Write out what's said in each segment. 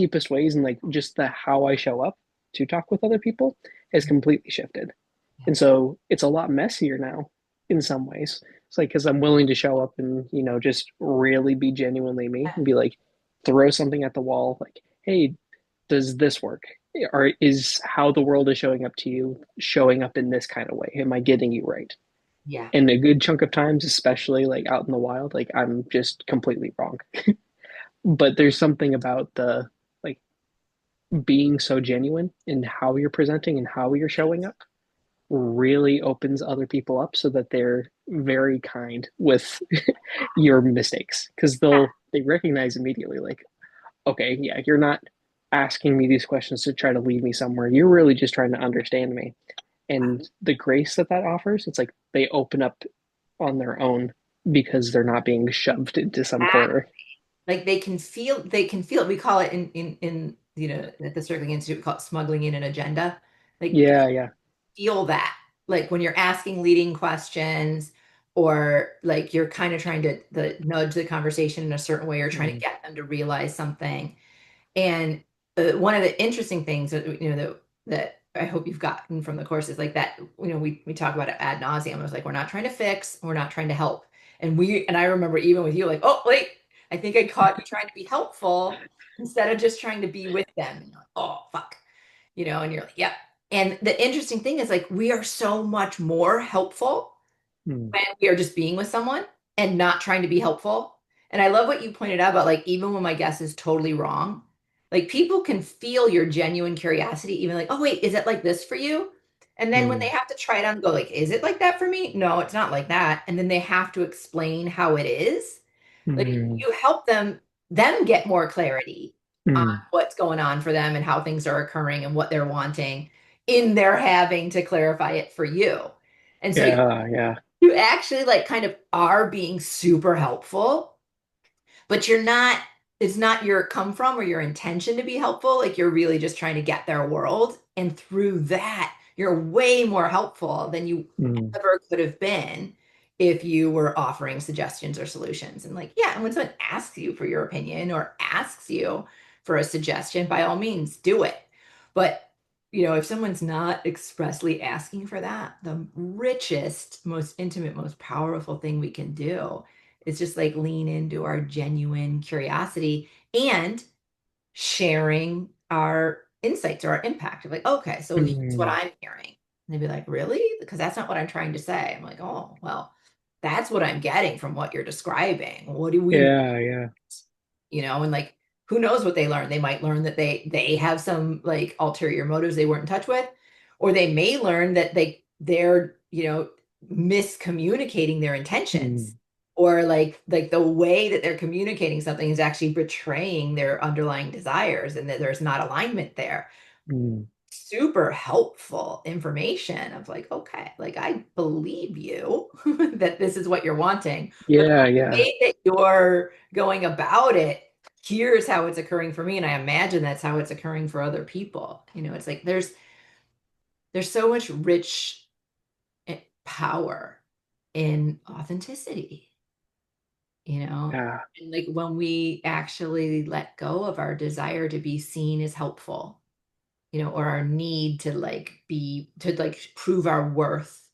deepest ways, and like just the how I show up to talk with other people has completely shifted. Yeah. And so it's a lot messier now in some ways. It's like because I'm willing to show up and, just really be genuinely me and be like, throw something at the wall, like, hey, does this work? Or is how the world is showing up to you showing up in this kind of way? Am I getting you right? Yeah. And a good chunk of times, especially like out in the wild, like I'm just completely wrong. But there's something about the like being so genuine in how you're presenting and how you're showing up really opens other people up so that they're very kind with your mistakes because they recognize immediately like, okay, yeah, you're not asking me these questions to try to lead me somewhere. You're really just trying to understand me. And the grace that that offers, it's like they open up on their own because they're not being shoved into some corner. Like they can feel it. We call it in at the Circling Institute, we call it smuggling in an agenda. Like Yeah, yeah. feel that. Like when you're asking leading questions or like you're kind of trying to nudge the conversation in a certain way or trying to Mm, get them to realize something. And one of the interesting things that that I hope you've gotten from the course is like that, we talk about it ad nauseum. It was like, we're not trying to fix, we're not trying to help. And I remember even with you, like, oh, wait, I think I caught you trying to be helpful instead of just trying to be with them. And you're like, oh, fuck. And you're like, yeah. And the interesting thing is like, we are so much more helpful mm, when we are just being with someone and not trying to be helpful. And I love what you pointed out about like, even when my guess is totally wrong, like people can feel your genuine curiosity, even like, oh, wait, is it like this for you? And then when they mm, have to try it on and go, like, is it like that for me? No, it's not like that. And then they have to explain how it is. Like mm, you help them get more clarity on mm. what's going on for them and how things are occurring and what they're wanting in their having to clarify it for you. And so Yeah, yeah. you actually like kind of are being super helpful, but it's not your come from or your intention to be helpful. Like you're really just trying to get their world. And through that, you're way more helpful than you Mm, ever could have been if you were offering suggestions or solutions. And like, yeah, and when someone asks you for your opinion or asks you for a suggestion, by all means, do it. But if someone's not expressly asking for that, the richest, most intimate, most powerful thing we can do is just like lean into our genuine curiosity and sharing our insights or our impact of like, okay, so here's what mm. I'm hearing. And they'd be like, really? Because that's not what I'm trying to say. I'm like, oh, well, that's what I'm getting from what you're describing. What do we, Yeah, yeah. and like, who knows what they learn? They might learn that they have some like ulterior motives they weren't in touch with, or they may learn that they're miscommunicating their intentions, Mm, or like the way that they're communicating something is actually betraying their underlying desires and that there's not alignment there. mm. Super helpful information of like, okay, like I believe you that this is what you're wanting, but Yeah, yeah. the way that you're going about it, here's how it's occurring for me. And I imagine that's how it's occurring for other people. It's like there's so much rich power in authenticity, Yeah. and like when we actually let go of our desire to be seen as helpful, or our need to like prove our worth.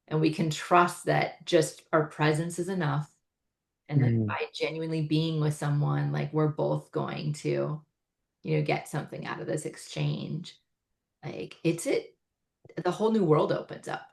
And we can trust that just our presence is enough. And that Mm, by genuinely being with someone, like we're both going to, get something out of this exchange. Like the whole new world opens up.